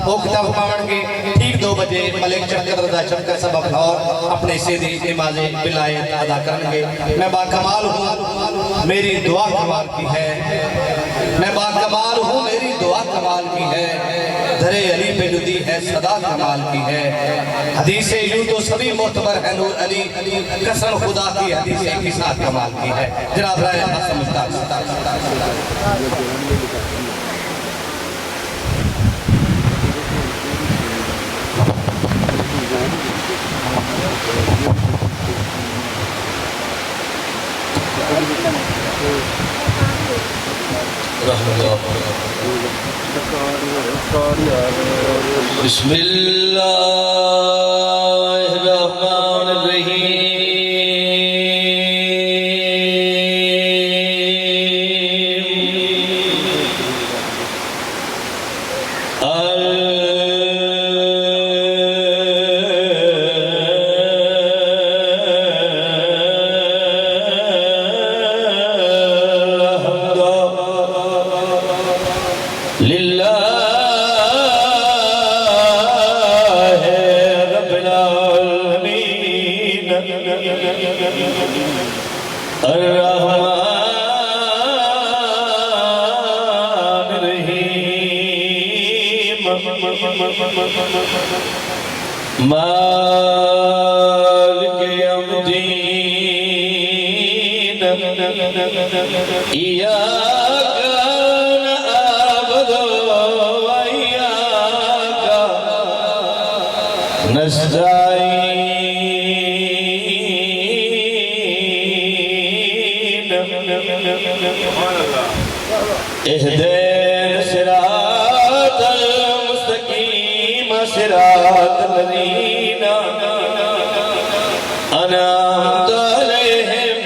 वो किताब पावन के ठीक 2 बजे मलिक चक्कर रजा चक्कर सबक और अपने सीधी नमाज़े बिलायत अदा करेंगे। मैं बाकमाल हूँ, मेरी दुआ कमाल की है। मैं बाकमाल हूँ, मेरी दुआ कमाल की है। दरे अली पे जुदी है सदा कमाल की है। हदीसे यूं तो सभी मोतबर है, नूर अली कसम खुदा की हदीसे की साथ कमाल की है। जनाब राय हसन मुश्ताक बिस्मिल्लाहिर्रहमानिर्रहीम। मालिक यौमिद्दीन इय्याका नअबुदु व इय्याका नस्तईन। इहदिना सिरातल मुस्तकीम सिरातल लज़ीना अनअमत अलैहिम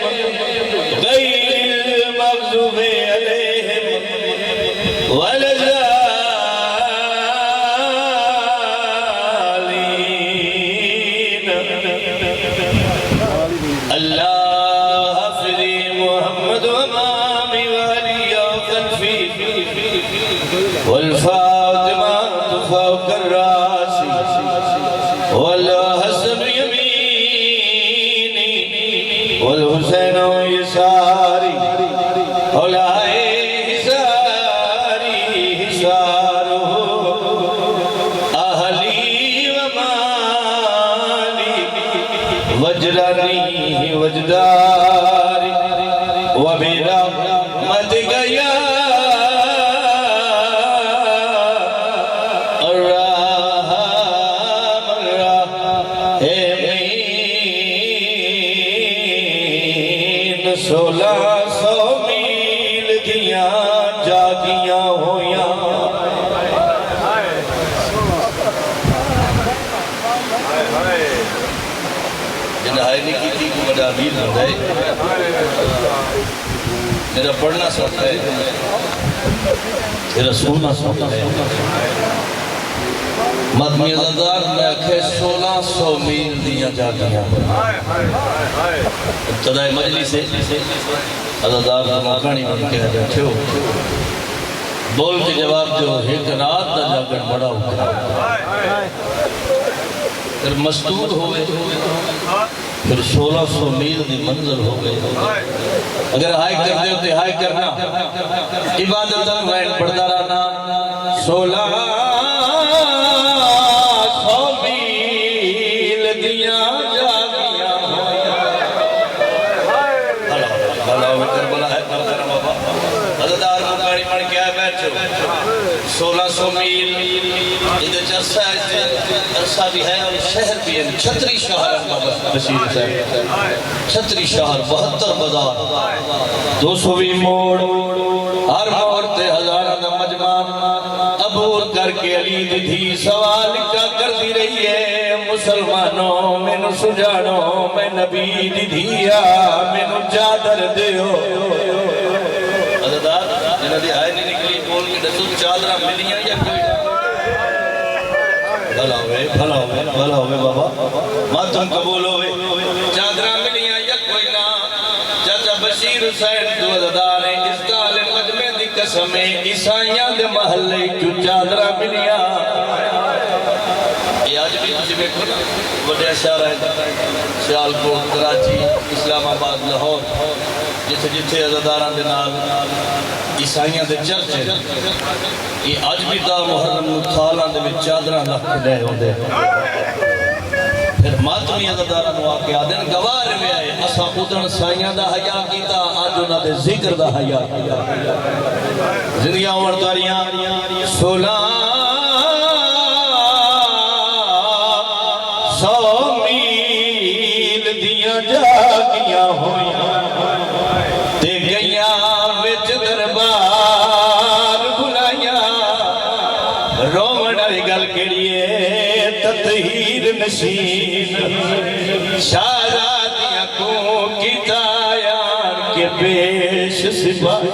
गैरिल मग़ज़ूबि अलैहिम वलज़्ज़ालिन। अल्लाह हाफ़िज़ी मुहम्मद व इमामी व अली ख़ल्फ़ी वल फ़ातिमा फ़ौक़ अर्रासी वल हसन यमीनी वल हुसैन यसारी औलाए हिसारी हिसारुहु अहली व माली वजरानी वजदारी व बिरहमतिक या मेरा पढ़ना सौखा है, मेरा सुनना सौखा है। मदनी अज़ादार ने आखे 1600 मील दिया जागियां। इब्तिदाई मजलिस से अज़ादार का मौका नहीं बन के बैठे हो, बोल के जवाब दो। एक रात का जागरण बड़ा होगा, फिर मस्तूर हो गए, फिर 1600 मील की मंजिल हो गई। अगर हाई कर दे तो हाई करना, इबादत पढ़ता रहना। 1600 मील दिया जागियां करबला है बाबा। अज़ादार को गाड़ी पढ़ के आए बैठो। 1600 मील अरसा भी है और शहर भी है। छतरी शहर बशीर साहब, छतरी शहर 72 बाजार 220 मोड़, हर मोड़ ते हजारों का मजमा अबूर करके अली दी सवाल क्या करती रही है। मुसलमानों मैनू सुजानो, मैं नबी दी धिया, मैनू चादर दियो। अज़ादार जिन्हां दी आय नहीं निकली बोल के दसो चादरां मिलियां या कोई? भला होवे बाबा, मातम कबूल होवे। चादरां मिलियां या कोई ना? चाचा बशीर हुसैन जो अज़ादार है, इस काले मजमे दी कसम है, ईसाइयां दे महल्ले चो चादरां मिलियां। तुम देखो ना बड़े शहर है सियालकोट कराची इस्लामाबाद लाहौर जिथे जिथे अज़ादारां दे नाल ईसाइयां दे चर्च ये अज भी दा मुहर्रम थालां दे विच चादरां रख के ले आउंदे फिर मातमी अज़ादारां नूं आके आदन गवार वे आए असां उदण साइयां दा हया कीता अज उन्हां दे जिक्र दा हया कीता जिंदगियां उमरदारियां 16 100 मील दियां जागियां होइयां ते गईयां विच दरबार बुलाइयां रोवण वाली गल केड़ी है ततहीर नशीन शहजादियां को कीता यार के पेश सिपाही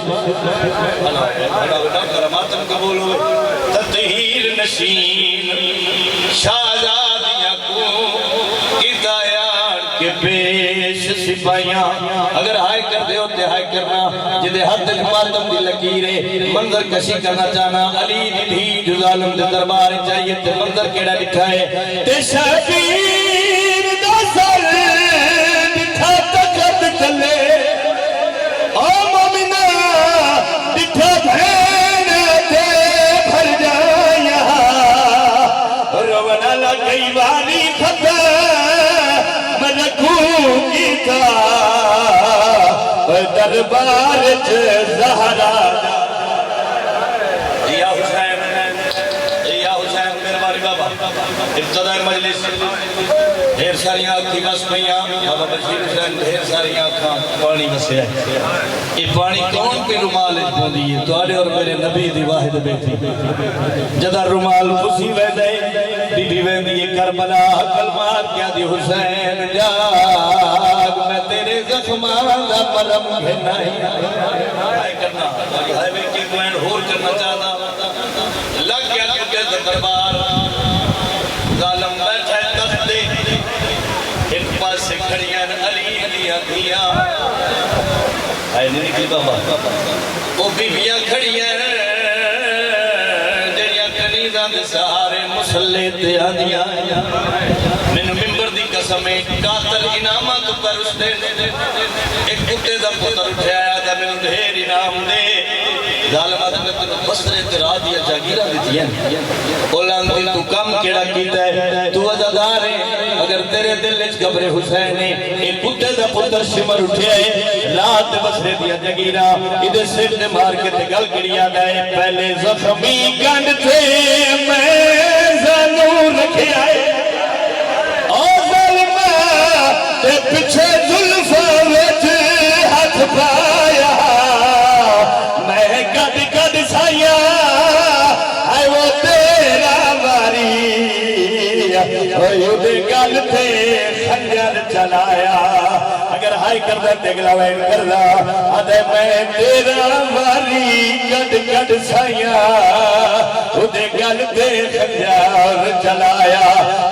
मातम कबूल हो ततहीर नशीन शहजादियां को कीता यार के पेश सिपाहियां अगर हाय कर दे ते हाय करना जिदे हाथ च मातम दी लकीर है मंजर कशी करना चाहना अली दी जो जालिम दे दरबार चाहिए ते मंजर केड़ा लिखा है ते शबीर दा सर दिखा तकत चले ओ मोमिना दिखा भैन ते भर जाया रोवना लगई वाली फता कीता दरबार च ज़हरा या हुसैन मेरे बारी बाबा इब्तिदा मजलिस ढेर सारियां अखी बस पईयां बाबा बशीर हुसैन ढेर सारियां अखां पानी वसिया ये पानी कौन पे रुमाल पौंदी है तुहाडे और मेरे नबी दी वाहिद बेटी जदा रुमाल खुशी वेंदे बीबी वेंदी है करबला कलमा क्या दी हुसैन जाग मैं तेरे जख्मां दा मरहम नहीं हाय करना हाय वे के पॉइंट होर करना चाहता लग गया के दरबार जालिम बैठा तख्त दे एक पासे खड़ियां अली दियां दियां हाय नहीं निकली बाबा ओ बीबियां खड़ियां जेड़ियां कनीज़ां दे सहारे मुसल्ले ते आंदियां मैनू मिंबर दी कसम है कातल इनामत पर उसने एक कुत्ते दा पुत्र उठाया ता मैनू ढेर इनाम दे जालिम आदमी तेनू बसरे ते राह दियां जागीरां दित्तियां ओ लांती तू काम केड़ा कीता है तू अज़ादार है अगर तेरे दिल विच गबरे हुसैन है एक कुत्ते दा पुत्र सिमर उठिया है रात बसरे दियां जागीरां इदे सिर ते मार के ते गल केड़ी याद आए पहले जख्मी गंढ थे मैं जानू रखिया है ते पिछे जुल्फा विच हाथ पाया मैं गड गड साया है वो तेरा मारी ओदे गल ते खंजर चलाया अगर हाय करदा ते अगला वैन करदा अदे मैं तेरा मारी गड गड साया ओदे गल ते खंजर चलाया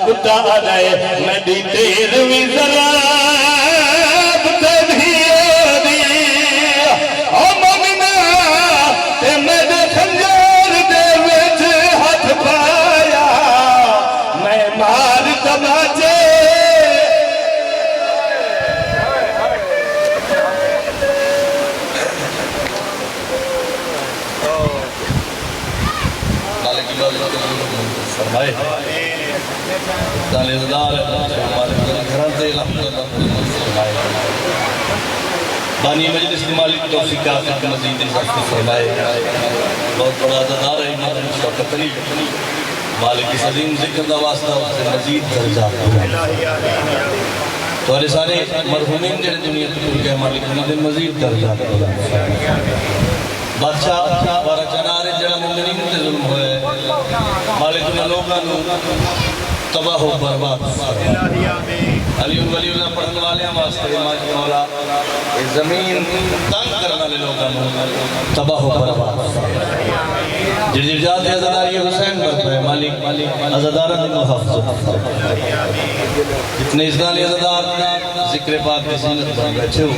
कुत्ता अदे मैं दी तेर भी जरा बानी मजलिस मालिक तौफीक मजीद फरमाए बहुत बड़ा अदादार है इमाम शौकत अली मालिक इस अजीम जिक्र का वास्ता उससे मजीद दर्जा तो सारे मरहूमीन जेड़े दुनिया तो टुर गए मालिक उन्हें मजीद दर्जा बादशाह बारा चनारे जड़ा मुमिनीन ते जुल्म होए मालिक उन्हें लोगों को तबाह हो बर्बाद अली वलीउल्लाह पढ़ने वाले वास्ते मौला ये जमीन तंग करने वाले लोगों को तबाह हो बर्बाद जिस जात अज़ादार ये हुसैन पर है मालिक अज़ादार ने मुहफ़्फ़ज़ जितने इस्लामी अज़ादार जिक्र पाक की सीनत पर बैठे हो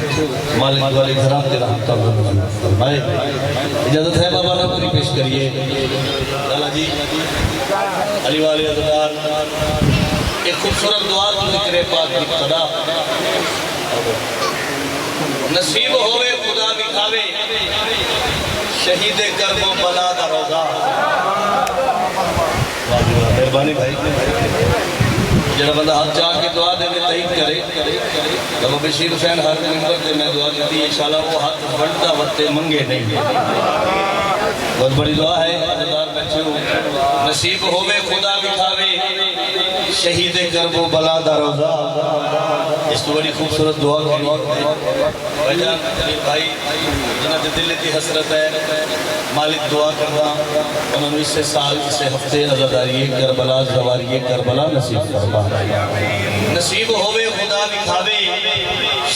मालिक वाले घरां ते रहमत फरमाए इजाजत है बाबा नौकरी पेश करिए लाला जी अली वाले अज़ादार एक खूबसूरत दुआ तो जिक्र पाक की इब्तिदा नसीब होवे खुदा दिखावे शहीद करबो बला दा रोजा। मेहरबानी भाई जरा बंदा हाथ चाह के दुआ दे में तईद करे जब बशीर हुसैन हर मिंबर पे मैं दुआ दी इंशाल्लाह वो हाथ बढ़ता वते मंगे नहीं। बहुत बड़ी दुआ है बच्चों नसीब होवे खुदा दिखावे शहीद करबो बला दा रोजा। इस तो बड़ी खूबसूरत दुआ करी भाई जिन्हें दिल की हसरत है मालिक दुआ करना उन्होंने इससे साल से हफ्ते अज़ादारी करबला सवारी करबला नसीब फरमा नसीब होवे खुदा दिखावे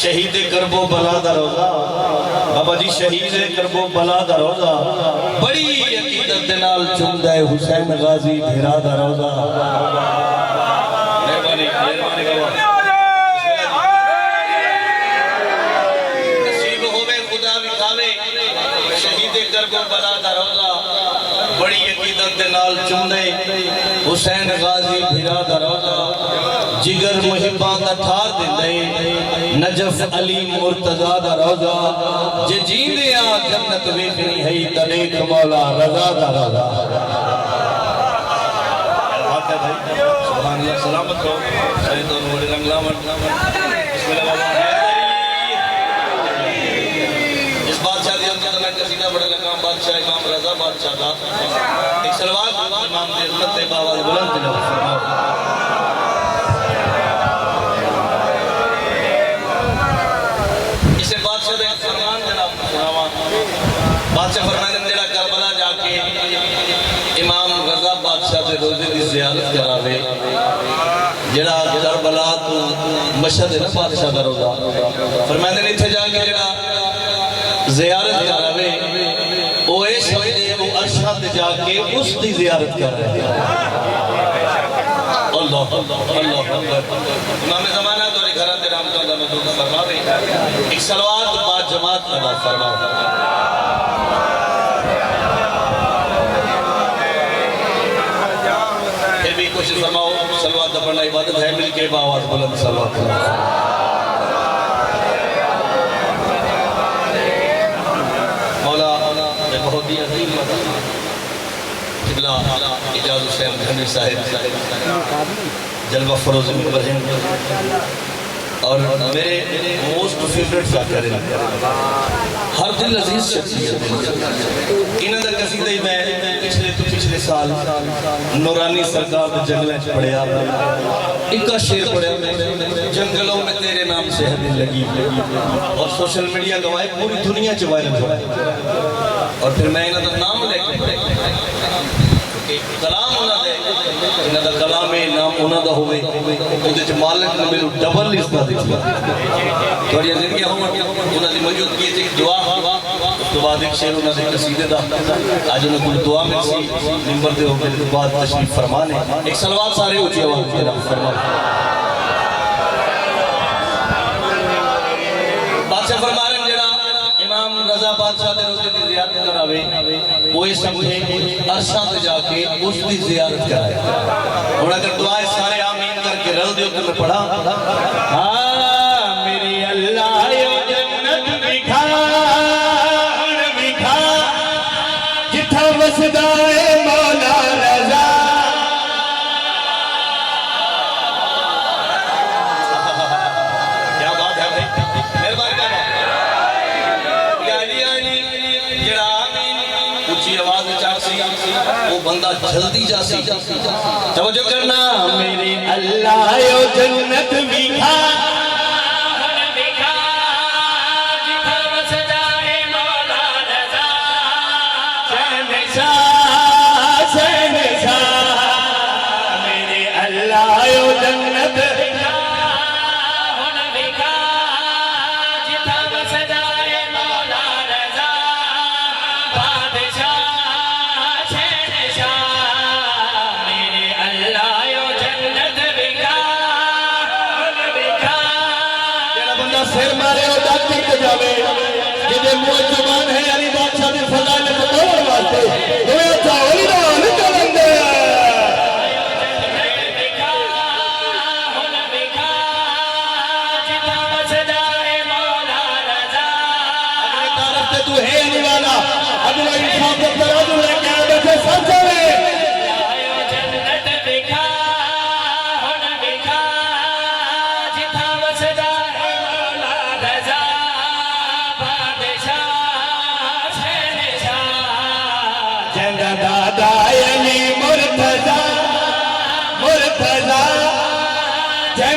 शहीद करबो बला दा रोजा। बाबा जी शहीद करबो बला दा रोजा बड़ी अकीदत दे नाल चुमदा है हुसैन गाजी भिरा दा रोजा। मेहरबानी मेहरबानी बाबा नसीब होवे खुदा दिखावे शहीद करबो बला दा रोजा बड़ी अकीदत दे नाल चुमदे हुसैन गाजी भिरा दा रोजा। जिगर मुहिब्बां दा ठार दिंदे नजफ अली मुर्तजा दा रोजा। जे जींदे आ जन्नत वेखनी है तने मौला रजा दा रोजा। बात है भाई सुभान अल्लाह सलामत रहो शहीद और बड़े रंगलावट बिस्मिल्लाह। इस बादशाह दी अंदर मैं कसीदा बड़ा लगा बादशाह इमाम रजा बादशाह दा एक सलवात इमाम दे हिम्मत ते बावल बुलंद दिल फरमाओ। इसे बादशाह दे फरमान जनाब सुनावा बादशाह फरमाने जेड़ा करबला जाके इमाम रजा बादशाह दे रोजे दी ज़ियारत करावे जेड़ा करबला तो मशहद है ना बादशाह दा रोजा फरमाने ने इथे जाके जेड़ा ज़ियारत करावे ओ ए समझे वो अर्शा ते जाके उस दी ज़ियारत कर रहे हैं। अल्लाह अल्लाह अल्लाह इमाम ज़माना तो घर दे राम का नजूद फरमावे एक सलवात बा जमात अदा फरमाओ। फिर भी कोशिश फरमाओ सलवात पढ़ना इबादत है मिलके आवाज बुलंद सलवात मौला बहुत ही अजीम किबला इजाज़ हुसैन गनी साहिब जलवा फरोज़ मिंबर हैं और मेरे मोस्ट फेवरेट जाकर हर दिल अजीज शख्सियत इन्हां दा कसीदा ही मैं पिछले साल नूरानी सरकार के जंगलों च पढ़िया एक शेर पढ़िया जंगलों में तेरे नाम से है दिल लगी और सोशल मीडिया गवाए पूरी दुनिया च वायरल हुआ और फिर मैं इन्हां दा नाम लेके कलाम इन्हां दा कलाम है नाम उन्हां दा होवे ओदे च मालिक ने मेनू डबल इज्जत दी थोड़ी जिंदगी होवन उन्हां दी मौजूदगी च दुआ तो बाद एक शेर उन्हां दे कसीदे दा आज उन्हां को दुआ मिलसी मिंबर दे होके बाद तशरीफ फरमाने एक सलवात सारे ऊंची आवाज में फरमाओ। बादशाह फरमाने जेड़ा इमाम रजा बादशाह दे रोजे दी ज़ियारत करावे वो ये समझे अर्शा ते जाके उस दी ज़ियारत कराए और अगर दुआएं सारे आमीन करके रल दियो तो मैं पढ़ा हां मेरी अल्लाह यो जन्नत दिखा जिथा वसदा है मौला रजा। क्या बात है भाई मेहरबानी जेड़ा ऊंची आवाज चासी वो बंदा जल्दी जासी तवज्जो करना मेरे अल्लाह यो जन्नत दिखा जिथा वसदा है मौला रजा। मेरे अल्लाह यो जन्नत सिर मारे और दाती के जावे जिन्हें मुंह जुबान है अली बादशाह ने फजाइल बताने वास्ते दुनिया चावली ना निकलंदे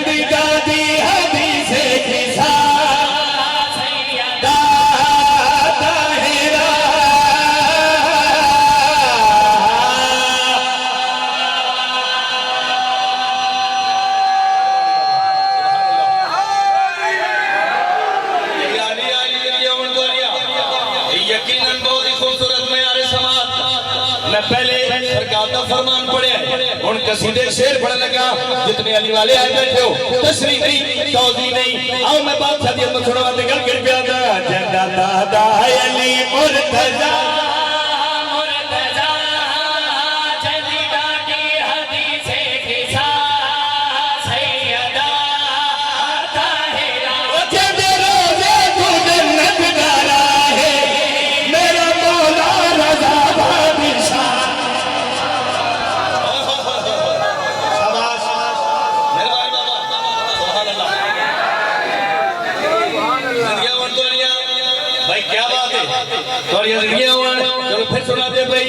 जल्दी दादी हदीस किसा सैयदा ताहिरा यकीनन बहुत ही खूबसूरत मयार समाज। मैं पहले सरकार का फरमान पढ़े उन कसीदे शेर पढ़ लगा। जितने अली वाले आए बैठे हो तशरीफ नहीं तौज़ी नहीं आओ मैं बात शादी में थोड़ा बात गल कर पिया था जन्नत दादा अली मुर्तजा जल्दी दादी हदीस किसा सैयदा ताहिरा ओ तेरे रोज़े तू जन्नत दारा है मेरा मौला रज़ा बादशाह भाई क्या बात है थोड़ी जिंदगी चलो फिर सुना दे भाई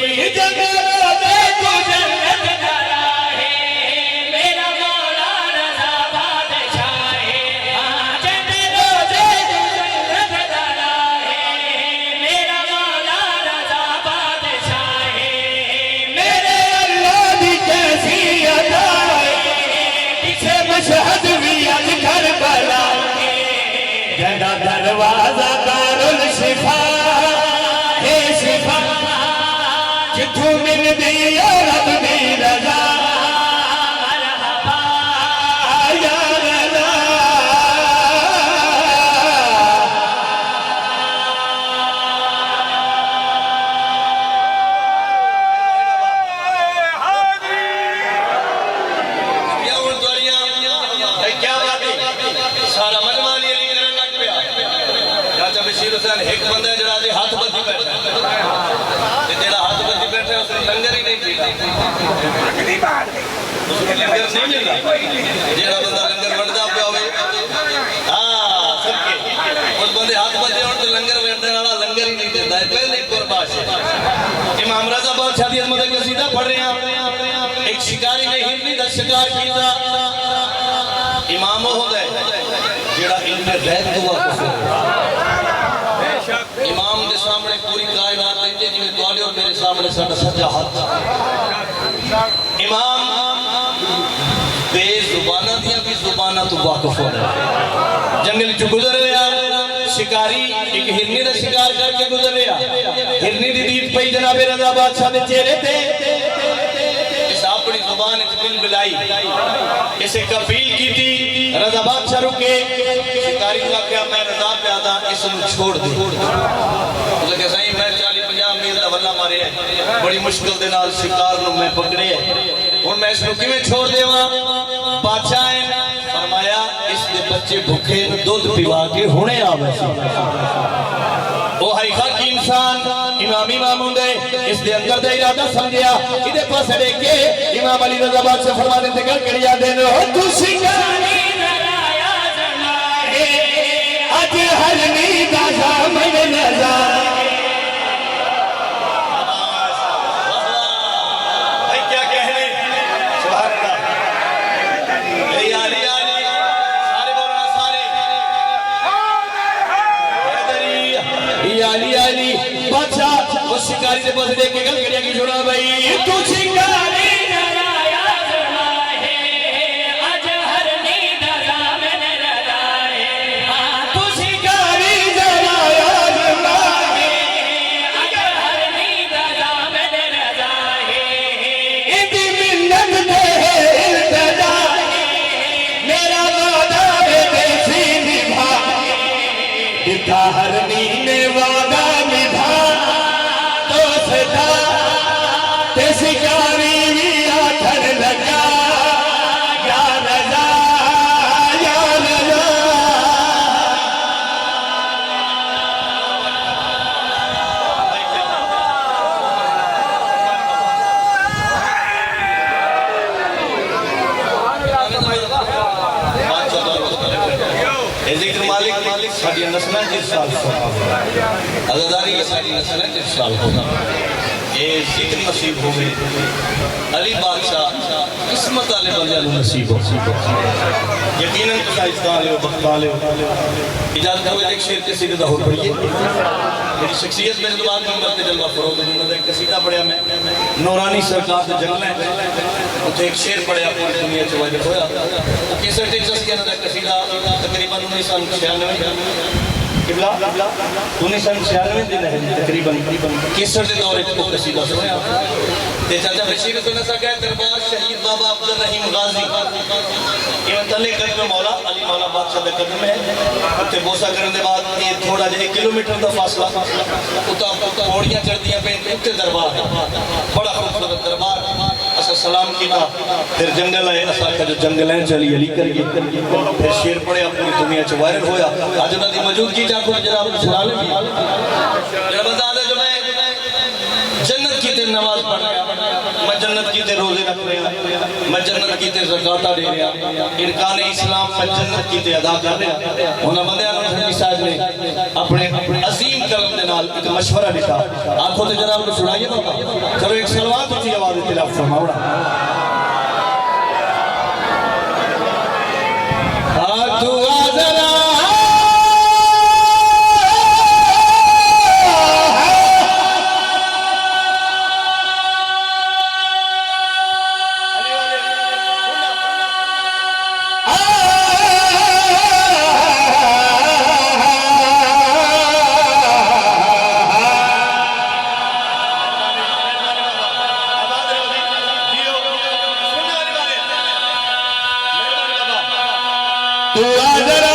दरवाजा दारुल शिफा है शिफा जिथों मिल दी रब दी रजा मरहबा या रजा क्या बात है सारा मनमानी बशीर हुसैन एक बंदा जरा दे हाथ बंदी बैठा ते जेड़ा हाथ बंदी बैठा है उसने लंगर ही नहीं पीता उसको लंगर नहीं मिलता जेड़ा बंदा लंगर वंडदा पिया होवे हां सबके उस बंदे हाथ बंदे होण तो लंगर वंडने वाला लंगर ही नहीं देता है पहले कुर्बान इमाम रज़ा बादशाह दी अज़मत का सीधा पढ़ रहे हैं एक शिकारी ने हिरनी दा शिकार कीता इमाम होंदा है जेड़ा इल्म गैब दुआ करदा इमाम के सामने पूरी कायनात है जिवें तुहाडे और मेरे सामने साडा सज्जा हाथ इमाम बेजुबाना दियां भी जुबाना तो वाकिफ हो जंगल च गुजर रहा शिकारी एक हिरनी का शिकार करके गुजर रहा हिरनी दी दीद पई जनाब रज़ा बादशाह दे चेहरे ते इस अपनी जुबान च बिल बिलाई इसे कफील कीती रज़ा बादशाह रुके शिकारी ने आख्या मैं रज़ा प्यादा इसनु छोड़ दे उसने कहा सही मैं 40-50 मील दा वल्ला मारे बड़ी मुश्किल दे नाल शिकार नु मैं पकड़े हुन मैं इसनु किवें छोड़ देवां बादशाह ने फरमाया इसके बच्चे भूखे नु दूध पिवा के हुणे आवे ओ हकीकत की इंसान इमाम इमाम हुंदे इस दे अंदर दा इरादा समझया इदे पासे देख के इमाम अली रज़ा बादशाह फरमा देते गल करिया देन हो तू शिकारी नराया जना है आज हर नींद सामन नजर भाई क्या कह रहे सुभान अल्लाह सारे बोलना सारे अली बादशाह वो शिकारी के पास देख के गल करिया की छोड़ा भाई तू शिकारी नराया जना है आज हर नींद सामन नजर है तू शिकारी नराया जना है आज हर नींद सामन नजर है इदी मिन्नत दे इल्तिजा मेरा वादा बेसी निभा दिखा हर नींद वादा निभा तो सदा ते शिकारी भी आखर लगा या रज़ा या रज़ा जिक्र मालिक साडी नस्लां च इरसाल होगा अज़ादारी साडी नस्लां च इरसाल होगा ये जिक्र नसीब हो गई अली बादशाह इस किस्मत वाले बंदे को नसीब हो यकीनन तो साइंसदान ले बख्ता ले इजाजत हो एक शेर के सीधे हो पढ़िए मेरी शख्सियत मेरे दिमाग में करते जलवा फरोग नहीं एक कसीदा पढ़िया मैं नूरानी सरकार के जंगल है तो एक शेर पढ़िया पूरी दुनिया च वायरल होया तो केसर टेक्सास के अंदर कसीदा तकरीबन 1996 किबला 1996 दिन है तकरीबन केसर के दौर को कसीदा सुना ते चाचा बशीर सुना सका दरबार शहीद बाबा अब्दुल रहीम गाजी ये तले कदम मौला अली मौला बादशाह दे कदम है ते बोसा करने के बाद ये थोड़ा जे 1 किलोमीटर का फासला उता पौड़ियां चढ़दियां पे उत्ते दरबार बड़ा खूबसूरत दरबार असा सलाम कीता फिर जंगल है असा का जो जंगल है चली अली करिए फिर शेर पढ़िया पूरी दुनिया च वायरल होया आज उन्हां दी मौजूदगी जाको जनाब सुना ले जरा बता दे जो मैं जन्नत की ते नमाज पढ़ रहा मैं जन्नत की ते रोजे रख रहा मैं जन्नत की ते ज़कात दे रहा इरकान इस्लाम मैं जन्नत की ते अदा कर रहा उन्हां बंदियां नूं हज़रत साहब ने अपने अजीम कलम दे नाल एक मशवरा दिता आखो ते जनाब को सुनाइए बाबा चलो एक सलवात ऊंची आवाज में तिलावत फरमाओ तू आज़रा तू आज़रा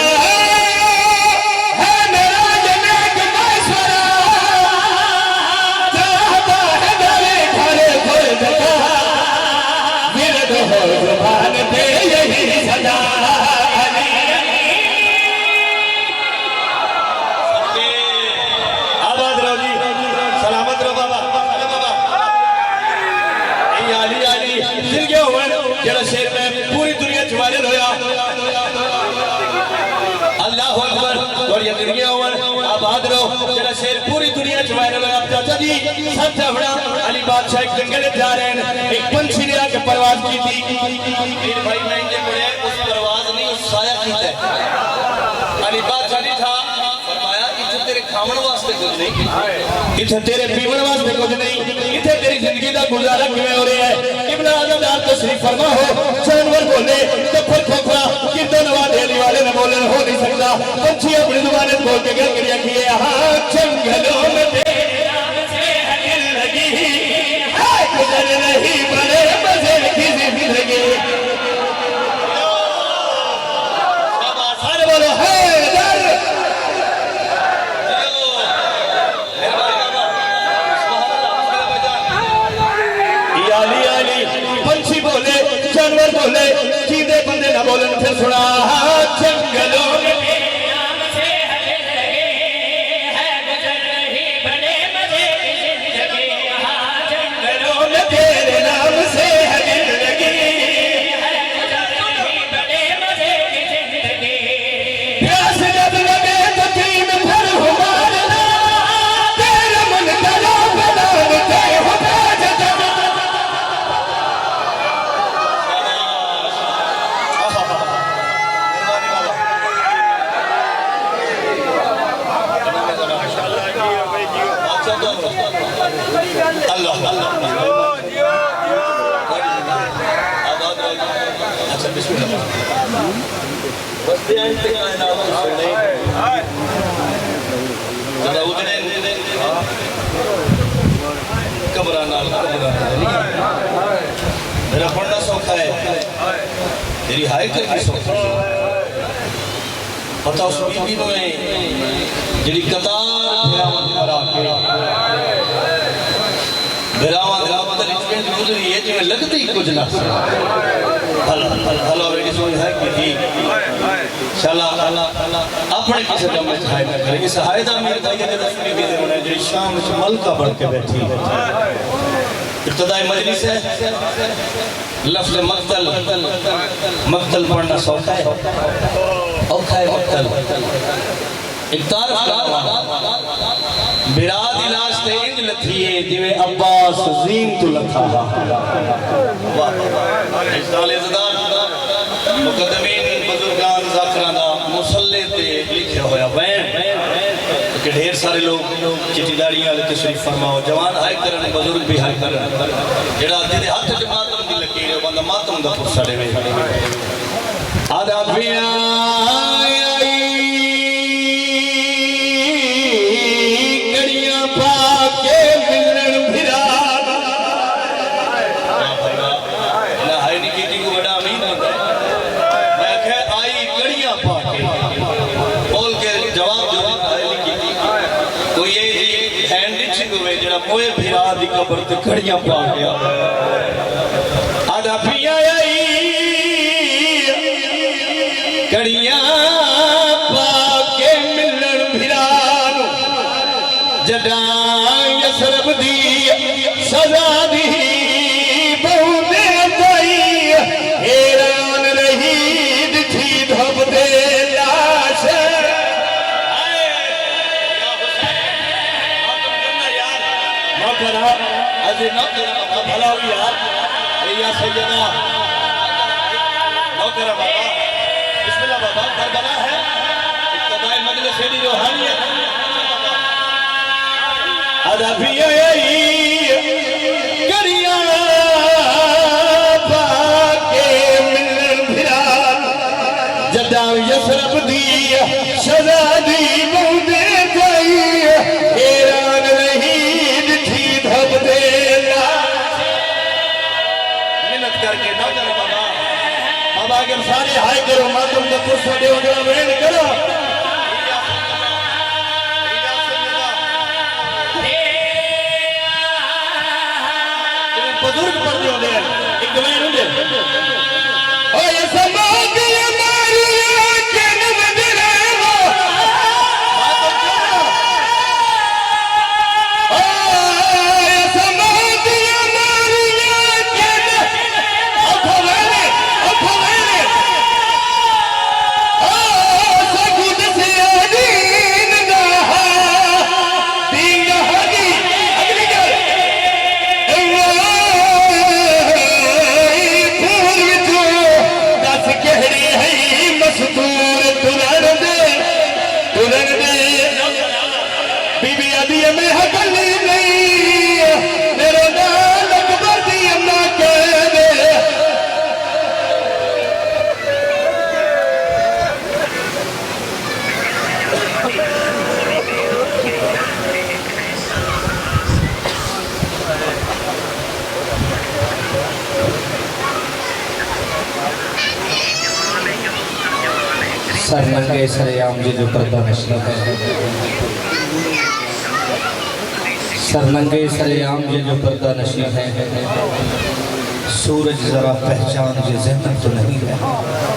है मेरा जन्नत मशवरा चाहता है मेरे घरे खुद का विरद हो जुबान पे यही सजा आबाद रहो जी सलामत रहो बाबा आली आली जिंदगी होवन जेड़ा शेर में पूरी दुनिया च वायरल होया अल्लाह अकबर और ये जिंदगी होवन आबाद रहो जेड़ा शेर पूरी दुनिया च वायरल होया चाचा जी सब अपना अली बादशाह एक जंगल जा रहे हैं एक पंछी ने आके परवाज की थी फिर भाई मैं इनके पड़े उस परवाज नहीं उस साया की है अली बादशाह ने था फरमाया इथे तेरे खावन वास्ते कुछ नहीं इथे तेरे पीवन वास्ते कुछ नहीं इथे तेरी जिंदगी का गुजारा किवें हो रहा है इब्न आज़म तशरीफ फरमा हो जानवर बोले तो खुद खोखला कितो नवा देली वाले न बोलन हो नहीं सकता पंछी अपनी जुबान बोल के गल करिया किए हां जंगलों में तेरे नाम से दिल लगी है गुजर रही बड़े मजे की जिंदगी सारे बोलो हैदर पंछी बोले जानवर बोले चीदे बंदे ना बोलन फिर सुना जंगलों में तेरे नाम से हरे लगे है गुजर रही बड़े मजे की जिंदगी जंगलों में तेरे नाम से हरे लगे है गुजर रही बड़े मजे की जिंदगी प्यास जब लगे तो तीन भर हो मारना तेरा मन करो बनाते हो अल्लाह अच्छा बिस्मिल्लाह बस्ते अंत कायनात सुने जरा उतने कब्रा नाल मेरा पढ़ना सौखा है तेरी हाय करनी सौखा पता उस बीबी में जिहड़ी कतार फिरावन मरा के बिरावा दिलावत लिखने की गुजरी है जिਵੇਂ लगती ही कुछ ना हला बेटी सोच है कि थी चला अपने किसी दम में सहाय ना करे इस सहायता मेरे भाई के रसूल की दिन में जो शाम से मलका बढ़ के बैठी इब्तिदाई मजलिस है लफ्ज मक्तल पढ़ना सौखा है औखा है मक्तल एक तारफ बिराद इलाज ते इंज लथी है जिवे अब्बास जीन तो लथा वाह साले ज़दार मुकद्दमीन बुजुर्गान ज़ाकरां दा मुसल्ले ते लिखिया होया बैन कि ढेर सारे लोग चिट्ठी दाड़ियां वाले तशरीफ फरमाओ जवान हाय करन बुजुर्ग भी हाय करन जेड़ा जिहदे हत्थ च मातम दी लकीर है बंदा मातम दा पुरसा देवे आदा पिया गड़ियां पाके मिलन फिरा हाय नहीं की को बड़ा अमीन होता है मैं कह आई गड़ियां पाके बोल के जवाब जो हाय नहीं की कोई ये जी हैंड रिचिंग हुए जेड़ा मोए फिरा दी कब्र ते गड़ियां पा गया आदा पिया गड़ियां पाके मिलन फिरा जदा यसरब दी सजा दी बहुने पाई हैरान रही दिखी धब दे लाश अजी न भला हुई यार या सैयदा नौकरा बाबा बिस्मिल्लाह बाबा करबला है इब्तिदाई मजलिस की रूहानियत आदा पिया गड़ियां पाके मिलन फिरा जदा यसरब दी सजा दी बहुते पाई हैरान रही दिखी धब दे मेहनत करके नौकरा बाबा बाबा अगर सारे हाय करो मातम का पुरसा दे जरा वेण करो बुजुर्ग पढ़ते होते हैं एक वेण होते ओ ये समाज ये मारी के नवदरे हो ओ ये समाज ये मारी के बीबी अदी में हकली नहीं मेरे नाल अकबर दी अम्मा कह दे सरनंगे सरेआम जी जो पर्दा नशी है सरनंगे सरेआम जी जो पर्दा नशी है सूरज जरा पहचान ये ज़हन तो नहीं है